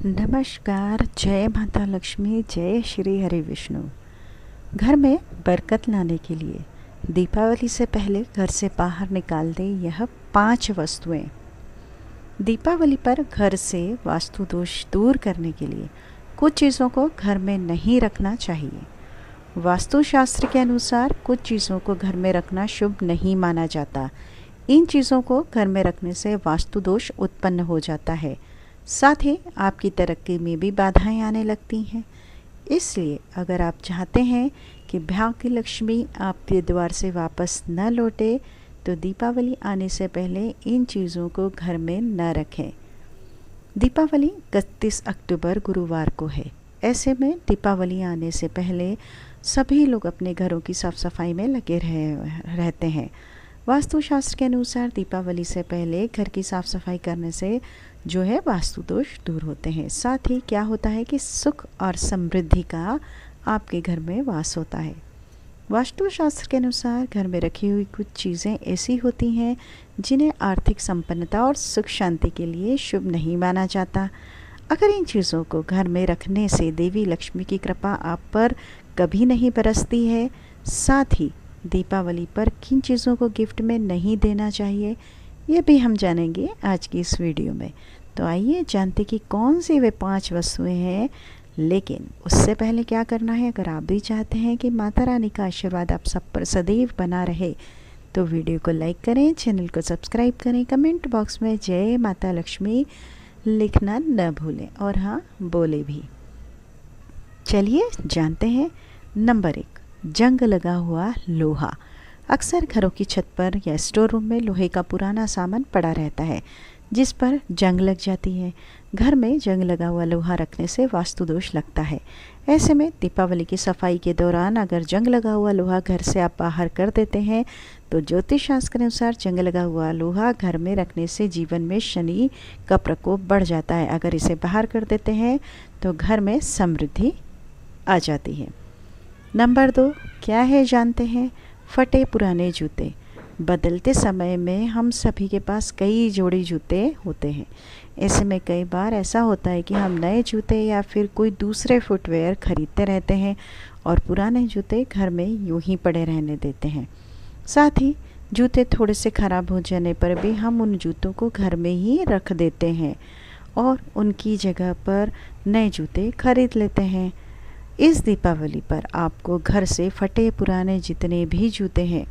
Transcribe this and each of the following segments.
नमस्कार। जय माता लक्ष्मी, जय श्री हरि विष्णु। घर में बरकत लाने के लिए दीपावली से पहले घर से बाहर निकाल दें यह 5 वस्तुएं। दीपावली पर घर से वास्तु दोष दूर करने के लिए कुछ चीज़ों को घर में नहीं रखना चाहिए। वास्तुशास्त्र के अनुसार कुछ चीज़ों को घर में रखना शुभ नहीं माना जाता। इन चीज़ों को घर में रखने से वास्तु दोष उत्पन्न हो जाता है, साथ ही आपकी तरक्की में भी बाधाएं आने लगती हैं। इसलिए अगर आप चाहते हैं कि भाग्य लक्ष्मी आपके द्वार से वापस न लौटे तो दीपावली आने से पहले इन चीज़ों को घर में न रखें। दीपावली 31 अक्टूबर गुरुवार को है। ऐसे में दीपावली आने से पहले सभी लोग अपने घरों की साफ़ सफाई में लगे रहते हैं। वास्तुशास्त्र के अनुसार दीपावली से पहले घर की साफ़ सफाई करने से जो है वास्तु दोष दूर होते हैं। साथ ही क्या होता है कि सुख और समृद्धि का आपके घर में वास होता है। वास्तुशास्त्र के अनुसार घर में रखी हुई कुछ चीज़ें ऐसी होती हैं जिन्हें आर्थिक संपन्नता और सुख शांति के लिए शुभ नहीं माना जाता। अगर इन चीज़ों को घर में रखने से देवी लक्ष्मी की कृपा आप पर कभी नहीं बरसती है। साथ ही दीपावली पर किन चीज़ों को गिफ्ट में नहीं देना चाहिए ये भी हम जानेंगे आज की इस वीडियो में। तो आइए जानते कि कौन सी वे 5 वस्तुएं हैं। लेकिन उससे पहले क्या करना है, अगर आप भी चाहते हैं कि माता रानी का आशीर्वाद आप सब पर सदैव बना रहे तो वीडियो को लाइक करें, चैनल को सब्सक्राइब करें, कमेंट बॉक्स में जय माता लक्ष्मी लिखना न भूलें और हाँ बोले भी। चलिए जानते हैं। नंबर 1, जंग लगा हुआ लोहा। अक्सर घरों की छत पर या स्टोर रूम में लोहे का पुराना सामान पड़ा रहता है जिस पर जंग लग जाती है। घर में जंग लगा हुआ लोहा रखने से वास्तु दोष लगता है। ऐसे में दीपावली की सफाई के दौरान अगर जंग लगा हुआ लोहा घर से आप बाहर कर देते हैं तो ज्योतिष शास्त्र के अनुसार जंग लगा हुआ लोहा घर में रखने से जीवन में शनि का प्रकोप बढ़ जाता है। अगर इसे बाहर कर देते हैं तो घर में समृद्धि आ जाती है। नंबर 2 क्या है जानते हैं। फटे पुराने जूते। बदलते समय में हम सभी के पास कई जोड़ी जूते होते हैं। ऐसे में कई बार ऐसा होता है कि हम नए जूते या फिर कोई दूसरे फुटवेयर खरीदते रहते हैं और पुराने जूते घर में यूं ही पड़े रहने देते हैं। साथ ही जूते थोड़े से ख़राब हो जाने पर भी हम उन जूतों को घर में ही रख देते हैं और उनकी जगह पर नए जूते खरीद लेते हैं। इस दीपावली पर आपको घर से फटे पुराने जितने भी जूते हैं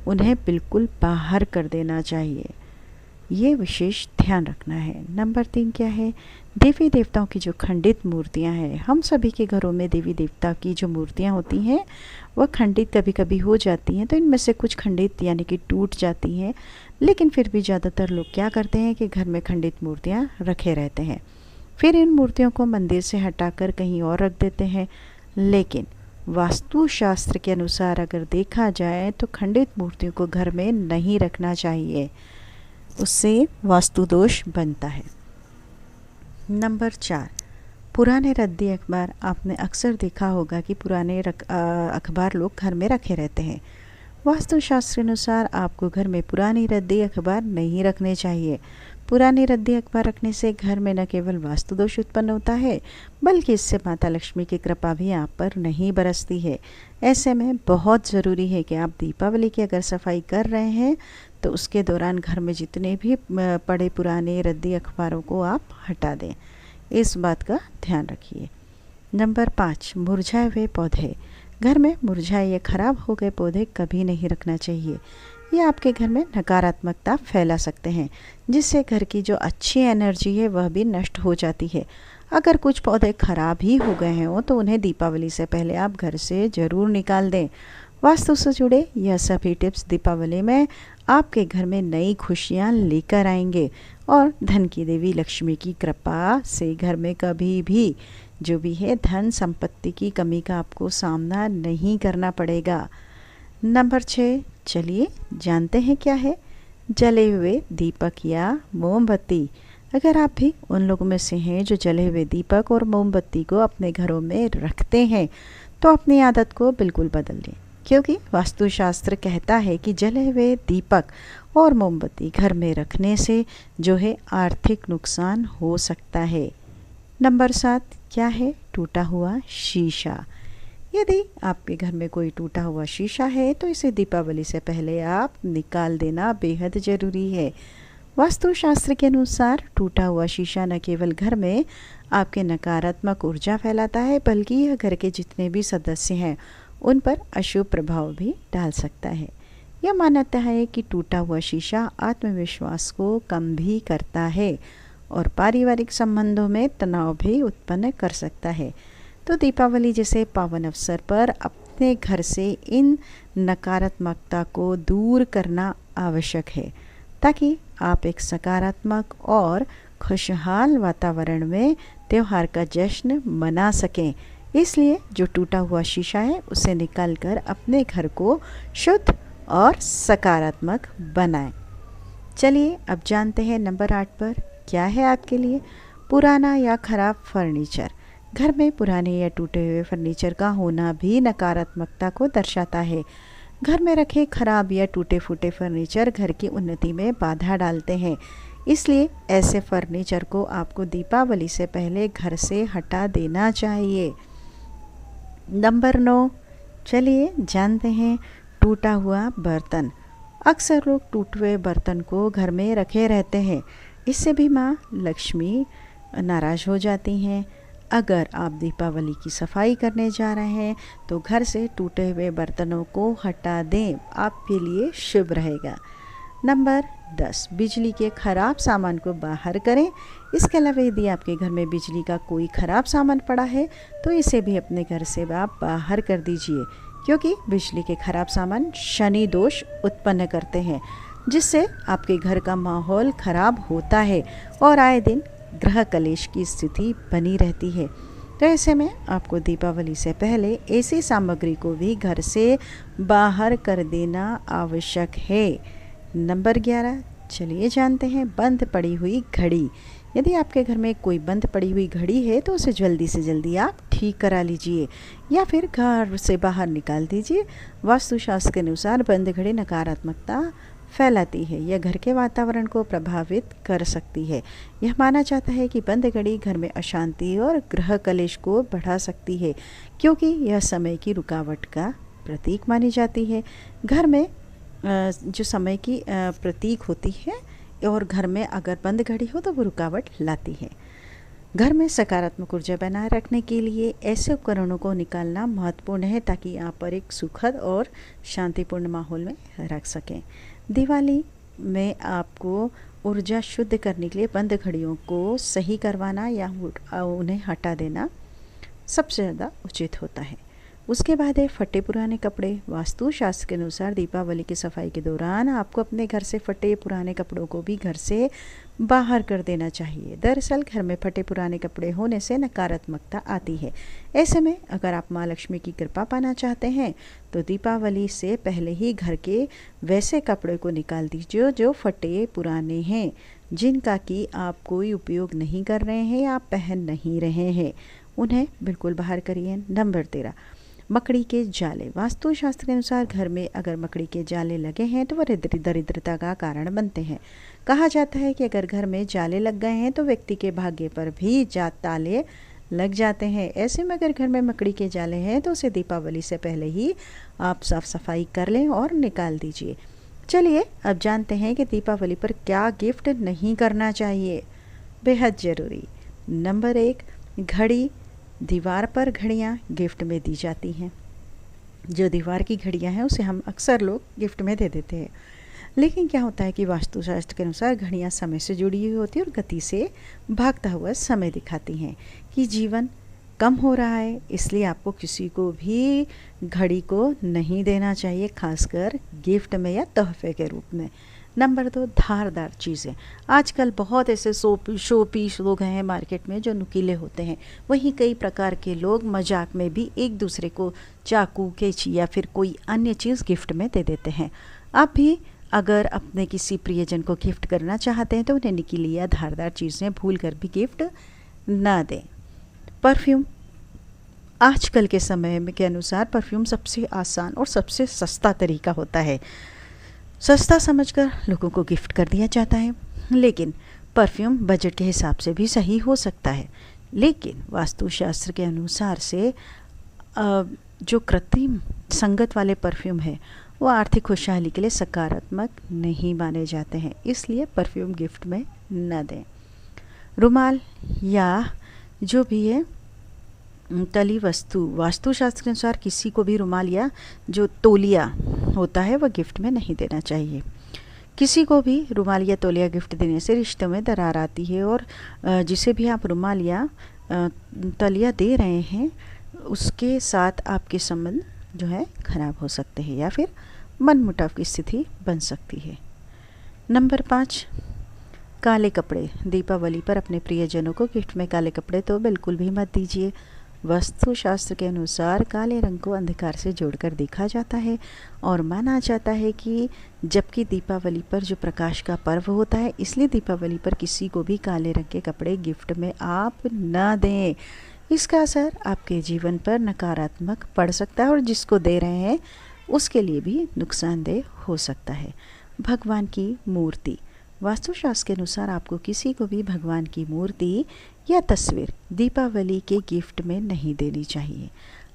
उन्हें बिल्कुल बाहर कर देना चाहिए। ये विशेष ध्यान रखना है। नंबर 3 क्या है। देवी देवताओं की जो खंडित मूर्तियां हैं, हम सभी के घरों में देवी देवता की जो मूर्तियां होती हैं वह खंडित कभी कभी हो जाती हैं। तो इनमें से कुछ खंडित यानी कि टूट जाती हैं, लेकिन फिर भी ज़्यादातर लोग क्या करते हैं कि घर में खंडित मूर्तियाँ रखे रहते हैं। फिर इन मूर्तियों को मंदिर से हटाकर कहीं और रख देते हैं। लेकिन वास्तुशास्त्र के अनुसार अगर देखा जाए तो खंडित मूर्तियों को घर में नहीं रखना चाहिए, उससे वास्तु दोष बनता है। नंबर 4 पुराने रद्दी अखबार। आपने अक्सर देखा होगा कि पुराने अखबार लोग घर में रखे रहते हैं। वास्तुशास्त्र अनुसार आपको घर में पुरानी रद्दी अखबार नहीं रखने चाहिए। पुरानी रद्दी अखबार रखने से घर में न केवल वास्तु दोष उत्पन्न होता है बल्कि इससे माता लक्ष्मी की कृपा भी आप पर नहीं बरसती है। ऐसे में बहुत ज़रूरी है कि आप दीपावली की अगर सफाई कर रहे हैं तो उसके दौरान घर में जितने भी पड़े पुराने रद्दी अखबारों को आप हटा दें। इस बात का ध्यान रखिए। नंबर 5 मुरझाए हुए पौधे। घर में मुरझाए या खराब हो गए पौधे कभी नहीं रखना चाहिए। ये आपके घर में नकारात्मकता फैला सकते हैं जिससे घर की जो अच्छी एनर्जी है वह भी नष्ट हो जाती है। अगर कुछ पौधे खराब ही हो गए हैं तो उन्हें दीपावली से पहले आप घर से ज़रूर निकाल दें। वास्तु से जुड़े यह सभी टिप्स दीपावली में आपके घर में नई खुशियाँ लेकर आएंगे और धन की देवी लक्ष्मी की कृपा से घर में कभी भी जो भी है धन संपत्ति की कमी का आपको सामना नहीं करना पड़ेगा। नंबर 6 चलिए जानते हैं क्या है। जले हुए दीपक या मोमबत्ती। अगर आप भी उन लोगों में से हैं जो जले हुए दीपक और मोमबत्ती को अपने घरों में रखते हैं तो अपनी आदत को बिल्कुल बदल दें, क्योंकि वास्तुशास्त्र कहता है कि जले हुए दीपक और मोमबत्ती घर में रखने से जो है आर्थिक नुकसान हो सकता है। नंबर 7 क्या है? टूटा हुआ शीशा। यदि आपके घर में कोई टूटा हुआ शीशा है तो इसे दीपावली से पहले आप निकाल देना बेहद ज़रूरी है। वास्तुशास्त्र के अनुसार टूटा हुआ शीशा न केवल घर में आपके नकारात्मक ऊर्जा फैलाता है, बल्कि यह घर के जितने भी सदस्य हैं उन पर अशुभ प्रभाव भी डाल सकता है। यह मान्यता है कि टूटा हुआ शीशा आत्मविश्वास को कम भी करता है और पारिवारिक संबंधों में तनाव भी उत्पन्न कर सकता है। तो दीपावली जैसे पावन अवसर पर अपने घर से इन नकारात्मकता को दूर करना आवश्यक है, ताकि आप एक सकारात्मक और खुशहाल वातावरण में त्यौहार का जश्न मना सकें। इसलिए जो टूटा हुआ शीशा है उसे निकालकर अपने घर को शुद्ध और सकारात्मक बनाएं। चलिए अब जानते हैं नंबर 8 पर क्या है आपके लिए? पुराना या खराब फर्नीचर। घर में पुराने या टूटे हुए फर्नीचर का होना भी नकारात्मकता को दर्शाता है। घर में रखे खराब या टूटे फूटे फर्नीचर घर की उन्नति में बाधा डालते हैं। इसलिए ऐसे फर्नीचर को आपको दीपावली से पहले घर से हटा देना चाहिए। नंबर 9 चलिए जानते हैं टूटा हुआ बर्तन। अक्सर लोग टूटे हुए बर्तन को घर में रखे रहते हैं। इससे भी माँ लक्ष्मी नाराज हो जाती हैं। अगर आप दीपावली की सफाई करने जा रहे हैं तो घर से टूटे हुए बर्तनों को हटा दें, आपके लिए शुभ रहेगा। नंबर 10 बिजली के खराब सामान को बाहर करें। इसके अलावा यदि आपके घर में बिजली का कोई खराब सामान पड़ा है तो इसे भी अपने घर से आप बाहर कर दीजिए, क्योंकि बिजली के खराब सामान शनि दोष उत्पन्न करते हैं, जिससे आपके घर का माहौल खराब होता है और आए दिन ग्रह कलेश की स्थिति बनी रहती है। तो ऐसे में आपको दीपावली से पहले ऐसी सामग्री को भी घर से बाहर कर देना आवश्यक है। नंबर 11 चलिए जानते हैं बंद पड़ी हुई घड़ी। यदि आपके घर में कोई बंद पड़ी हुई घड़ी है तो उसे जल्दी से जल्दी आप ठीक करा लीजिए या फिर घर से बाहर निकाल दीजिए। वास्तुशास्त्र के अनुसार बंद घड़ी नकारात्मकता फैलाती है, यह घर के वातावरण को प्रभावित कर सकती है। यह माना जाता है कि बंद घड़ी घर में अशांति और ग्रह कलेश को बढ़ा सकती है, क्योंकि यह समय की रुकावट का प्रतीक मानी जाती है। घर में जो समय की प्रतीक होती है और घर में अगर बंद घड़ी हो तो वो रुकावट लाती है। घर में सकारात्मक ऊर्जा बनाए रखने के लिए ऐसे उपकरणों को निकालना महत्वपूर्ण है, ताकि आप पर एक सुखद और शांतिपूर्ण माहौल में रख सकें। दिवाली में आपको ऊर्जा शुद्ध करने के लिए बंद घड़ियों को सही करवाना या उन्हें हटा देना सबसे ज़्यादा उचित होता है। उसके बाद है फटे पुराने कपड़े। वास्तुशास्त्र के अनुसार दीपावली की सफाई के दौरान आपको अपने घर से फटे पुराने कपड़ों को भी घर से बाहर कर देना चाहिए। दरअसल घर में फटे पुराने कपड़े होने से नकारात्मकता आती है। ऐसे में अगर आप माँ लक्ष्मी की कृपा पाना चाहते हैं तो दीपावली से पहले ही घर के वैसे कपड़े को निकाल दीजिए जो फटे पुराने हैं, जिनका कि आप कोई उपयोग नहीं कर रहे हैं या आप पहन नहीं रहे हैं, उन्हें बिल्कुल बाहर करिए। नंबर 13 मकड़ी के जाले। वास्तुशास्त्र के अनुसार घर में अगर मकड़ी के जाले लगे हैं तो वह दरिद्रता का कारण बनते हैं। कहा जाता है कि अगर घर में जाले लग गए हैं तो व्यक्ति के भाग्य पर भी ताले लग जाते हैं। ऐसे में अगर घर में मकड़ी के जाले हैं तो उसे दीपावली से पहले ही आप साफ सफाई कर लें और निकाल दीजिए। चलिए अब जानते हैं कि दीपावली पर क्या गिफ्ट नहीं करना चाहिए, बेहद ज़रूरी। नंबर 1 घड़ी। दीवार पर घड़ियाँ गिफ्ट में दी जाती हैं। जो दीवार की घड़ियाँ हैं उसे हम अक्सर लोग गिफ्ट में दे देते हैं, लेकिन क्या होता है कि वास्तुशास्त्र के अनुसार घड़ियाँ समय से जुड़ी हुई होती है और गति से भागता हुआ समय दिखाती हैं कि जीवन कम हो रहा है, इसलिए आपको किसी को भी घड़ी को नहीं देना चाहिए, खासकर गिफ्ट में या तोहफे के रूप में। नंबर 2 धारदार चीज़ें। आजकल बहुत ऐसे शो पीस लोग हैं मार्केट में जो नुकीले होते हैं। वहीं कई प्रकार के लोग मजाक में भी एक दूसरे को चाकू, कैंची या फिर कोई अन्य चीज़ गिफ्ट में दे देते हैं। आप भी अगर अपने किसी प्रियजन को गिफ्ट करना चाहते हैं तो उन्हें नुकीली या धारदार चीज़ें भूल कर भी गिफ्ट ना दें। परफ्यूम। आजकल के समय में के अनुसार परफ्यूम सबसे आसान और सबसे सस्ता तरीका होता है। सस्ता समझकर लोगों को गिफ्ट कर दिया जाता है, लेकिन परफ्यूम बजट के हिसाब से भी सही हो सकता है। लेकिन वास्तुशास्त्र के अनुसार से जो कृत्रिम संगत वाले परफ्यूम है वो आर्थिक खुशहाली के लिए सकारात्मक नहीं माने जाते हैं, इसलिए परफ्यूम गिफ्ट में न दें। रुमाल या जो भी है तली वस्तु, वास्तुशास्त्र के अनुसार किसी को भी रुमाल या जो तौलिया होता है वह गिफ्ट में नहीं देना चाहिए। किसी को भी रुमाल या तौलिया गिफ्ट देने से रिश्तों में दरार आती है और जिसे भी आप रुमाल या तौलिया दे रहे हैं उसके साथ आपके संबंध जो है खराब हो सकते हैं या फिर मनमुटाव की स्थिति बन सकती है। नंबर 5, काले कपड़े। दीपावली पर अपने प्रियजनों को गिफ्ट में काले कपड़े तो बिल्कुल भी मत दीजिए। वास्तुशास्त्र के अनुसार काले रंग को अंधकार से जोड़कर देखा जाता है और माना जाता है कि जबकि दीपावली पर जो प्रकाश का पर्व होता है, इसलिए दीपावली पर किसी को भी काले रंग के कपड़े गिफ्ट में आप न दें। इसका असर आपके जीवन पर नकारात्मक पड़ सकता है और जिसको दे रहे हैं उसके लिए भी नुकसानदेह हो सकता है। भगवान की मूर्ति। वास्तुशास्त्र के अनुसार आपको किसी को भी भगवान की मूर्ति या तस्वीर दीपावली के गिफ्ट में नहीं देनी चाहिए।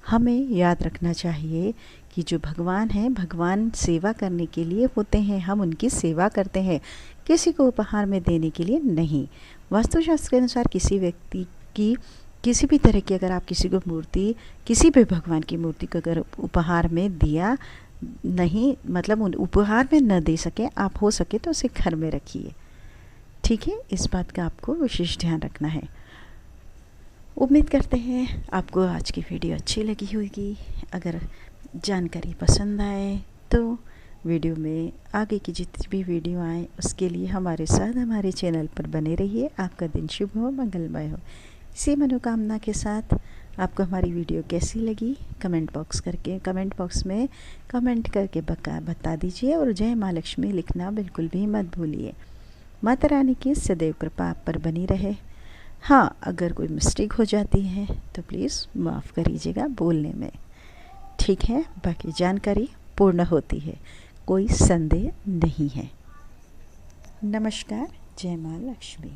हमें याद रखना चाहिए कि जो भगवान हैं, भगवान सेवा करने के लिए होते हैं, हम उनकी सेवा करते हैं, किसी को उपहार में देने के लिए नहीं। वास्तुशास्त्र के अनुसार किसी व्यक्ति की किसी भी तरह की अगर आप किसी को मूर्ति, किसी भी भगवान की मूर्ति को अगर उपहार में दिया नहीं, मतलब उन उपहार में न दे सके, आप हो सके तो उसे घर में रखिए। ठीक है, इस बात का आपको विशेष ध्यान रखना है। उम्मीद करते हैं आपको आज की वीडियो अच्छी लगी होगी। अगर जानकारी पसंद आए तो वीडियो में आगे की जितनी भी वीडियो आए उसके लिए हमारे साथ हमारे चैनल पर बने रहिए। आपका दिन शुभ हो, मंगलमय हो। इसी मनोकामना के साथ आपको हमारी वीडियो कैसी लगी कमेंट बॉक्स में कमेंट करके बता दीजिए और जय माँ लक्ष्मी लिखना बिल्कुल भी मत भूलिए। माता रानी की सदैव कृपा आप पर बनी रहे। हाँ, अगर कोई मिस्टेक हो जाती है तो प्लीज़ माफ़ करिएगा बोलने में। ठीक है, बाकी जानकारी पूर्ण होती है, कोई संदेह नहीं है। नमस्कार, जय माँ लक्ष्मी।